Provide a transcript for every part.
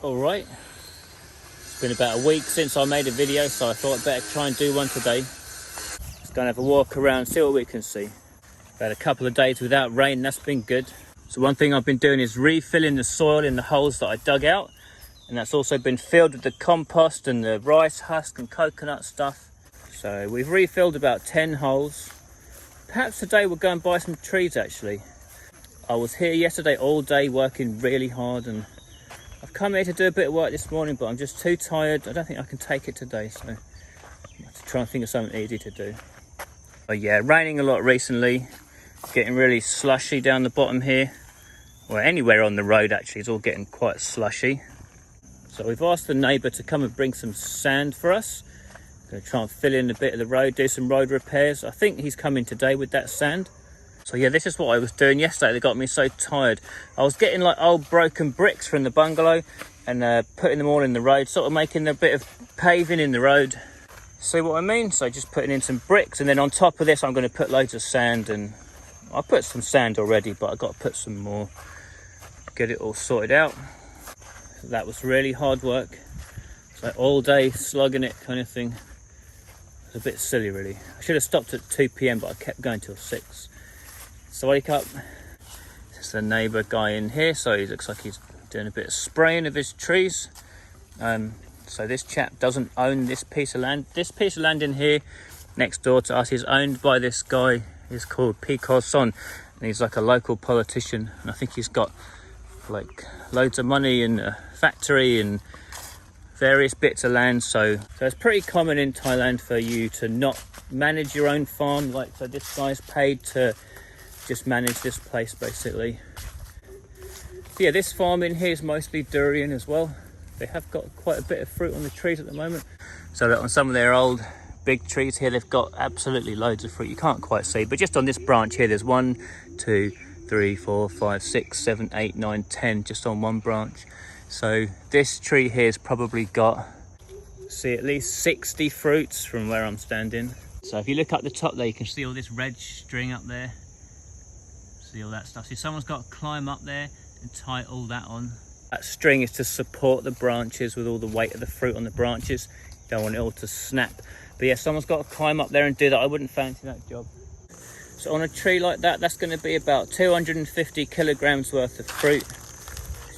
Alright, it's been about a week since I made a video, so I thought I'd better try and do one today. Let's go and have a walk around, see what we can see. We've had a couple of days without rain, that's been good. So one thing I've been doing is refilling the soil in the holes that I dug out, and that's also been filled with the compost and the rice husk and coconut stuff. So we've refilled about 10 holes. Perhaps today we'll go and buy some trees actually. I was here yesterday all day working really hard, and I've come here to do a bit of work this morning, but I'm just too tired. I don't think I can take it today, so I'm going to try and think of something easy to do. But yeah, raining a lot recently, getting really slushy down the bottom here. Well, anywhere on the road actually, it's all getting quite slushy. So we've asked the neighbour to come and bring some sand for us. Going to try and fill in a bit of the road, do some road repairs. I think he's coming today with that sand. So yeah, this is what I was doing yesterday that got me so tired. I was getting like old broken bricks from the bungalow and putting them all in the road, sort of making a bit of paving in the road. See what I mean? So just putting in some bricks, and then on top of this I'm going to put loads of sand, and I put some sand already, but I've got to put some more, get it all sorted out. That was really hard work. It's like all day slugging it kind of thing. It's a bit silly really. I should have stopped at 2 PM, but I kept going till 6. So wake up, there's the neighbour guy in here, so he looks like he's doing a bit of spraying of his trees. So this chap doesn't own this piece of land. This piece of land in here next door to us is owned by this guy. He's called Peacock Son, and he's like a local politician, and I think he's got like loads of money and a factory and various bits of land. So it's pretty common in Thailand for you to not manage your own farm. Like, so this guy's paid to just manage this place basically. So yeah, this farm in here is mostly durian as well. They have got quite a bit of fruit on the trees at the moment. So look, on some of their old big trees here, they've got absolutely loads of fruit. You can't quite see, but just on this branch here, there's 1, 2, 3, 4, 5, 6, 7, 8, 9, 10 just on one branch. So this tree here has probably got, see, at least 60 fruits from where I'm standing. So if you look up the top there, you can see all this red string up there. See all that stuff. See, someone's got to climb up there and tie all that on. That string is to support the branches with all the weight of the fruit on the branches. You don't want it all to snap. But yeah, someone's got to climb up there and do that. I wouldn't fancy that job. So on a tree like that, that's going to be about 250 kilograms worth of fruit.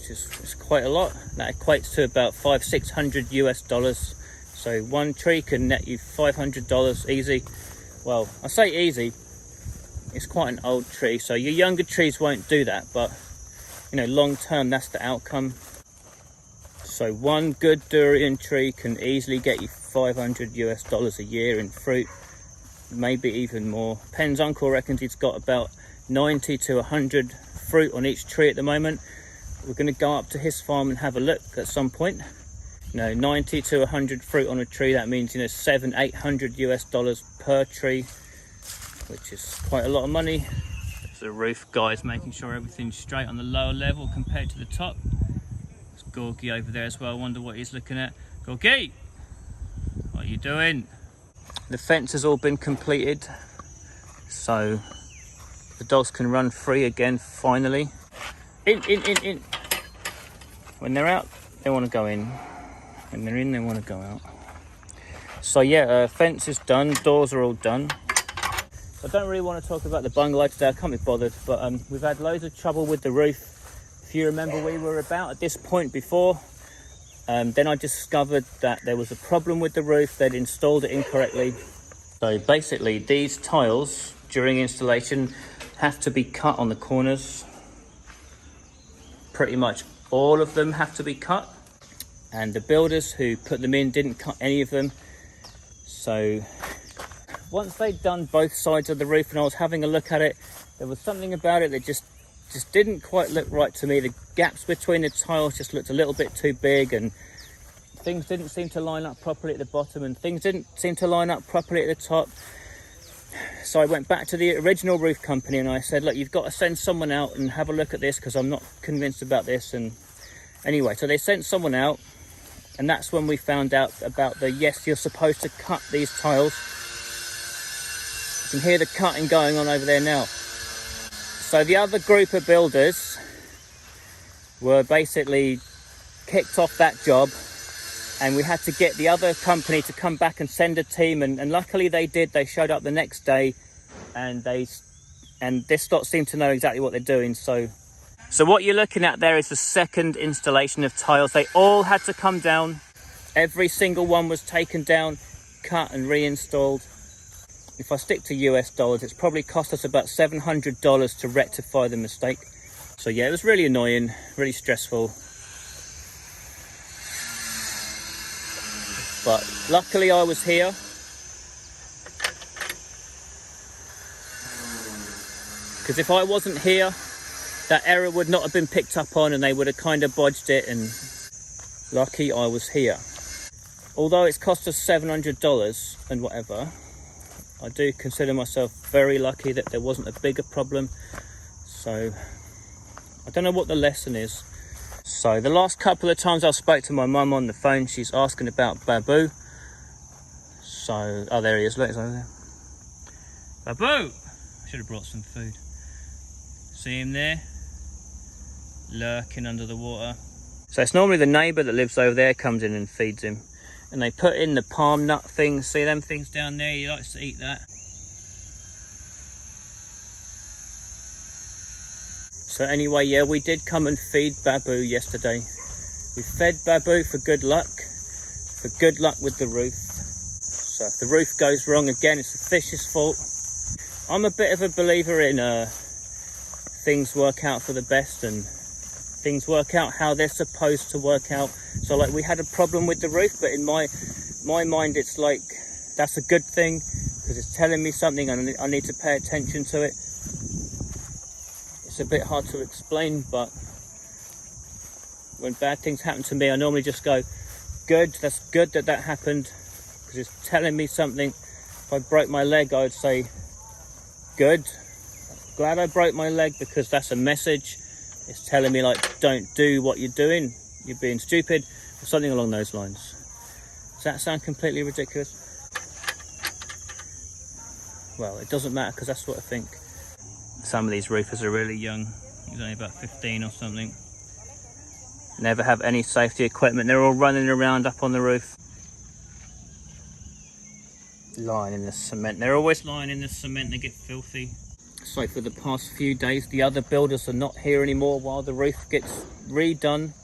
It's quite a lot. That equates to about $500-600 US. So one tree can net you $500 easy. Well, I say easy. It's quite an old tree, so your younger trees won't do that, but you know, long term that's the outcome. So one good durian tree can easily get you $500 US a year in fruit, maybe even more. Pen's uncle reckons he's got about 90 to 100 fruit on each tree at the moment. We're going to go up to his farm and have a look at some point. You know, 90 to 100 fruit on a tree, that means, you know, $700-800 US per tree, which is quite a lot of money. There's the roof guys making sure everything's straight on the lower level compared to the top. There's Gorgie over there as well. I wonder what he's looking at. Gorgie, what are you doing? The fence has all been completed, so the dogs can run free again finally. In. When they're out, they want to go in. When they're in, they want to go out. So yeah, fence is done, doors are all done. I don't really want to talk about the bungalow today, I can't be bothered, but we've had loads of trouble with the roof. If you remember, we were about at this point before. Then I discovered that there was a problem with the roof. They'd installed it incorrectly. So basically, these tiles during installation have to be cut on the corners. Pretty much all of them have to be cut. And the builders who put them in didn't cut any of them. So once they'd done both sides of the roof and I was having a look at it, there was something about it that just didn't quite look right to me. The gaps between the tiles just looked a little bit too big, and things didn't seem to line up properly at the bottom, and things didn't seem to line up properly at the top. So I went back to the original roof company and I said, look, you've got to send someone out and have a look at this because I'm not convinced about this. And anyway, so they sent someone out, and that's when we found out about the, yes, you're supposed to cut these tiles. You can hear the cutting going on over there now. So the other group of builders were basically kicked off that job, and we had to get the other company to come back and send a team, and luckily they did. They showed up the next day, and this lot seemed to know exactly what they're doing. So what you're looking at there is the second installation of tiles. They all had to come down. Every single one was taken down, cut and reinstalled. If I stick to US dollars, it's probably cost us about $700 to rectify the mistake. So yeah, it was really annoying, really stressful. But luckily I was here. Because if I wasn't here, that error would not have been picked up on, and they would have kind of bodged it, and lucky I was here. Although it's cost us $700 and whatever, I do consider myself very lucky that there wasn't a bigger problem. So I don't know what the lesson is. So the last couple of times I spoke to my mum on the phone, she's asking about Baboo. So, oh, there he is, look, he's over there. Baboo! I should have brought some food. See him there? Lurking under the water. So it's normally the neighbour that lives over there comes in and feeds him. And they put in the palm nut things. See them things down there? He likes to eat that. So anyway, yeah, we did come and feed Baboo yesterday. We fed Baboo for good luck with the roof. So if the roof goes wrong again, it's the fish's fault. I'm a bit of a believer in things work out for the best, and things work out how they're supposed to work out. So like, we had a problem with the roof, but in my mind it's like, that's a good thing, because it's telling me something and I need to pay attention to it. It's a bit hard to explain, but when bad things happen to me, I normally just go, good, that's good that happened, because it's telling me something. If I broke my leg, I would say, good, glad I broke my leg, because that's a message. It's telling me, like, don't do what you're doing, you're being stupid, or something along those lines. Does that sound completely ridiculous? Well, it doesn't matter, because that's what I think. Some of these roofers are really young. He's only about 15 or something. Never have any safety equipment. They're all running around up on the roof. Lying in the cement. They're always lying in the cement. They get filthy. So for the past few days, the other builders are not here anymore while the roof gets redone.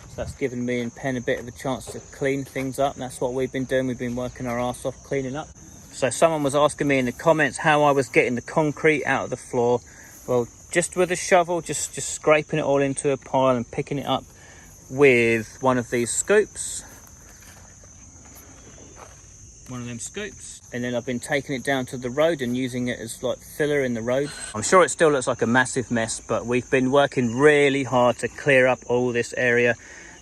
So that's given me and Pen a bit of a chance to clean things up. And that's what we've been doing. We've been working our arse off cleaning up. So someone was asking me in the comments how I was getting the concrete out of the floor. Well, just with a shovel, just scraping it all into a pile and picking it up with one of these scoops. One of them scoops. And then I've been taking it down to the road and using it as like filler in the road. I'm sure it still looks like a massive mess, but we've been working really hard to clear up all this area.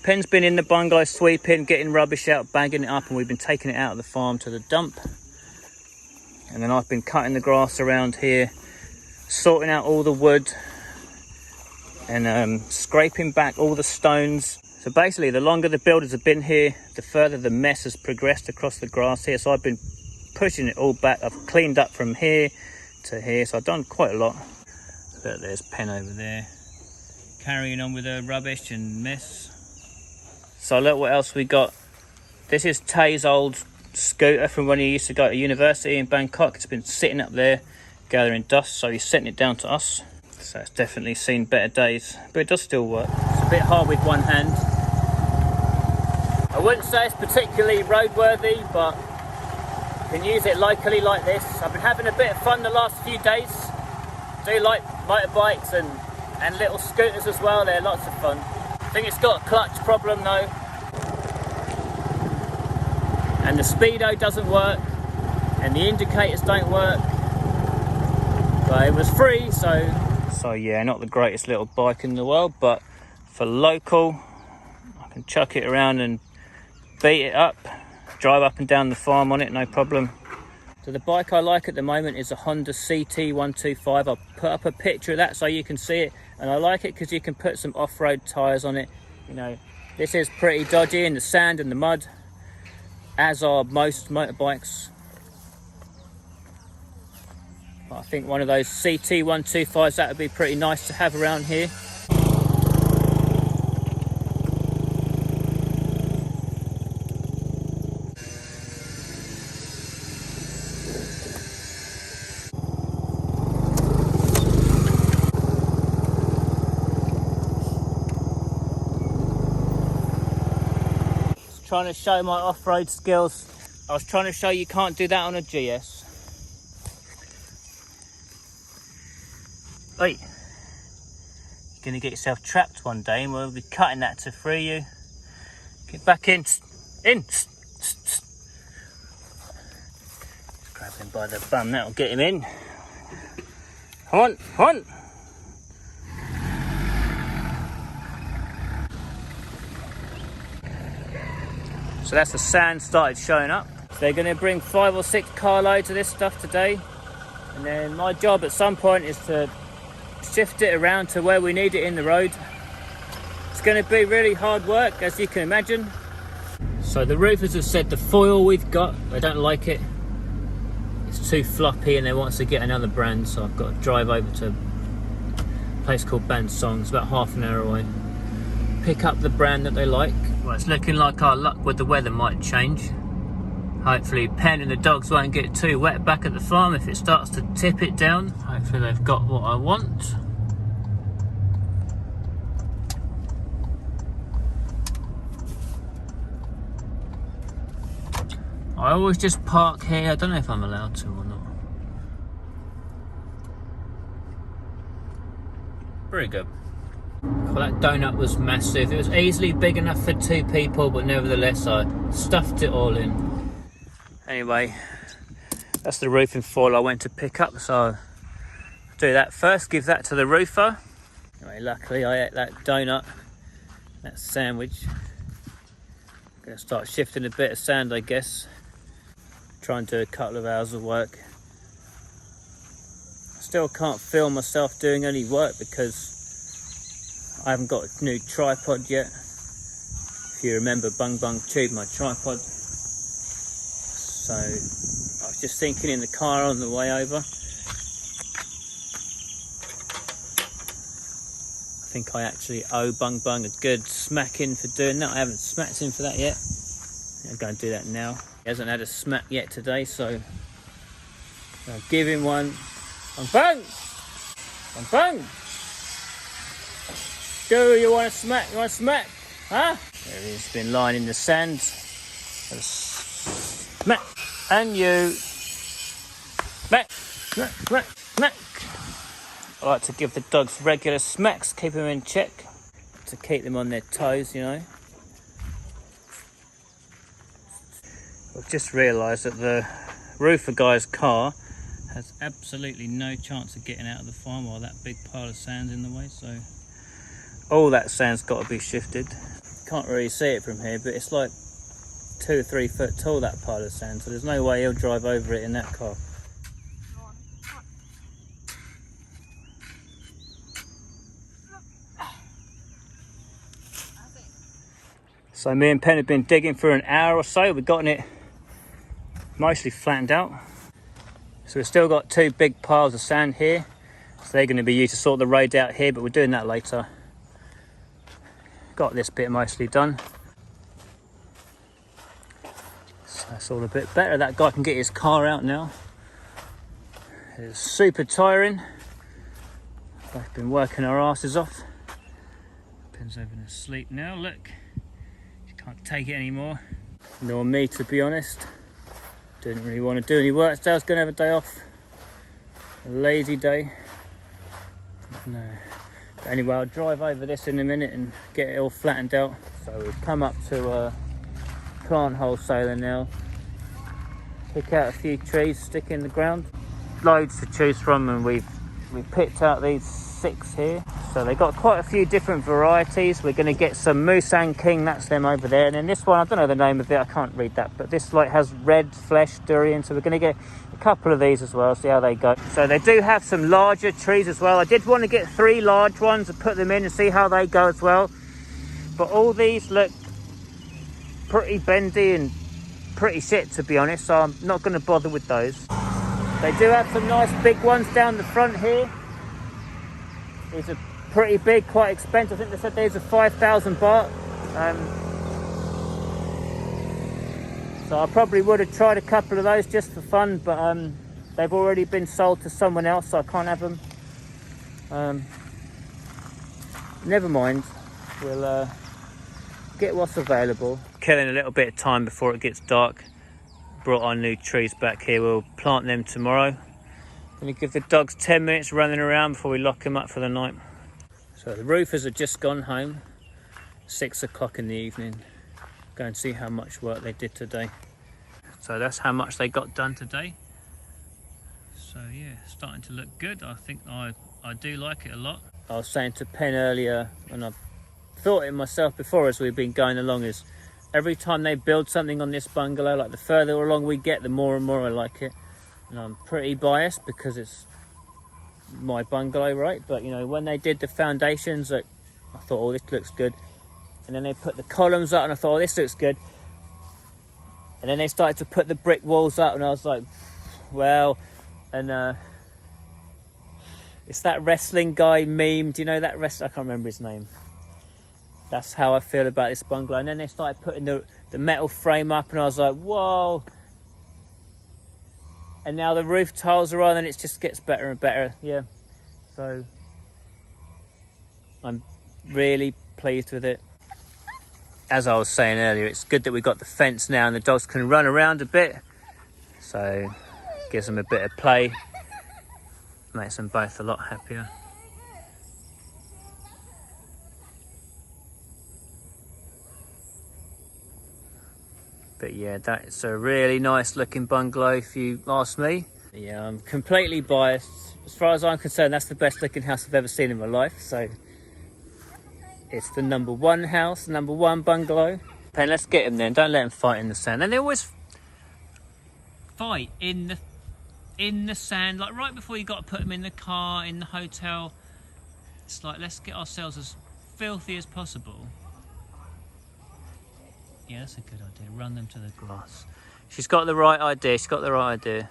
Pen's been in the bungalow sweeping, getting rubbish out, bagging it up, and we've been taking it out of the farm to the dump. And then I've been cutting the grass around here, sorting out all the wood, and scraping back all the stones. So basically, the longer the builders have been here, the further the mess has progressed across the grass here. So I've been pushing it all back. I've cleaned up from here to here, so I've done quite a lot. But there's Pen over there, carrying on with her rubbish and mess. So look what else we got. This is Tay's old scooter from when he used to go to university in Bangkok. It's been sitting up there gathering dust, so he's sending it down to us. So it's definitely seen better days, but it does still work. It's a bit hard with one hand. I wouldn't say it's particularly roadworthy, but you can use it locally like this. I've been having a bit of fun the last few days. Do like motorbikes and little scooters as well. They're lots of fun. I think it's got a clutch problem though. And the speedo doesn't work, and the indicators don't work. But it was free, so yeah, not the greatest little bike in the world, but for local, I can chuck it around and beat it up, drive up and down the farm on it, no problem. So the bike I like at the moment is a Honda CT125. I'll put up a picture of that so you can see it, and I like it because you can put some off-road tyres on it. You know, this is pretty dodgy in the sand and the mud, as are most motorbikes. But I think one of those CT125s, that would be pretty nice to have around here. trying to show my off-road skills. I was trying to show you can't do that on a GS. Oi. You're going to get yourself trapped one day and we'll be cutting that to free you. Get back in. In. Just grab him by the bum, that'll get him in. Come on, come on. So that's the sand started showing up. So they're going to bring 5 or 6 carloads of this stuff today. And then my job at some point is to shift it around to where we need it in the road. It's going to be really hard work, as you can imagine. So the roofers have said the foil we've got, they don't like it. It's too floppy and they want us to get another brand. So I've got to drive over to a place called Bansong. It's about half an hour away. Pick up the brand that they like. Well, it's looking like our luck with the weather might change. Hopefully Pen and the dogs won't get too wet back at the farm if it starts to tip it down. Hopefully they've got what I want. I always just park here. I don't know if I'm allowed to or not. Very good. Well, that donut was massive. It was easily big enough for 2 people, but nevertheless I stuffed it all in. Anyway, that's the roofing foil I went to pick up, so I'll do that first, give that to the roofer. Anyway, luckily I ate that donut, that sandwich. I'm going to start shifting a bit of sand, I guess. Try and do a couple of hours of work. I still can't film myself doing any work because I haven't got a new tripod yet. If you remember, Bung chewed my tripod. So I was just thinking in the car on the way over. I think I actually owe Bung a good smacking for doing that. I haven't smacked him for that yet. I'm going to do that now. He hasn't had a smack yet today, so I'll give him one. Bung! Do you want to smack? You want to smack? Huh? There he's been lying in the sand. Smack. And you. Smack. Smack. I like to give the dogs regular smacks, keep them in check, to keep them on their toes, you know. I've just realised that the roofer guy's car has absolutely no chance of getting out of the farm while that big pile of sand's in the way, so all that sand's got to be shifted. Can't really see it from here, but it's like 2 or 3 foot tall, that pile of sand, so there's no way he'll drive over it in that car. So me and Pen have been digging for an hour or so. We've gotten it mostly flattened out. So we've still got 2 big piles of sand here. So they're going to be used to sort the road out here, but we're doing that later. Got this bit mostly done. So that's all a bit better. That guy can get his car out now. It's super tiring. We've been working our asses off. Pen's over to sleep now, look. Can't take it anymore. Nor me, to be honest. Didn't really want to do any work today. I was going to have a day off. A lazy day. No. But anyway, I'll drive over this in a minute and get it all flattened out. So we've come up to a plant wholesaler now. Pick out a few trees, stick in the ground. Loads to choose from, and we picked out these 6 here. So they've got quite a few different varieties. We're going to get some Musang King, that's them over there. And then this one, I don't know the name of it, I can't read that, but this like has red flesh durian. So we're going to get a couple of these as well, see how they go. So they do have some larger trees as well. I did want to get 3 large ones and put them in and see how they go as well. But all these look pretty bendy and pretty shit, to be honest. So I'm not going to bother with those. They do have some nice big ones down the front here. These are pretty big, quite expensive. I think they said these are 5,000 baht. So I probably would have tried a couple of those just for fun, but they've already been sold to someone else, so I can't have them. Never mind, we'll get what's available. killing a little bit of time before it gets dark. Brought our new trees back here. We'll plant them tomorrow. Gonna give the dogs 10 minutes running around before we lock them up for the night. So the roofers have just gone home. 6 o'clock in the evening. Go and see how much work they did today. So that's how much they got done today. So yeah, starting to look good. I think I do like it a lot. I was saying to Pen earlier, and I've thought it myself before as we've been going along, is every time they build something on this bungalow, like the further along we get, the more and more I like it. And I'm pretty biased because it's my bungalow, right? But you know, when they did the foundations, I thought, oh, this looks good. And then they put the columns up and I thought, oh, this looks good. And then they started to put the brick walls up and I was like, well, and it's that wrestling guy meme. Do you know that wrestler? I can't remember his name. That's how I feel about this bungalow. And then they started putting the metal frame up and I was like, whoa. And now the roof tiles are on and it just gets better and better. Yeah. So I'm really pleased with it. As I was saying earlier, it's good that we got the fence now and the dogs can run around a bit. So gives them a bit of play. Makes them both a lot happier. But yeah, that's a really nice looking bungalow if you ask me. Yeah, I'm completely biased. As far as I'm concerned, that's the best looking house I've ever seen in my life. So it's the #1 house, #1 bungalow. Pen, let's get them then. Don't let them fight in the sand. And they always fight in the sand, like right before you got to put them in the car, in the hotel. It's like, let's get ourselves as filthy as possible. Yeah, that's a good idea. Run them to the grass. She's got the right idea. She's got the right idea.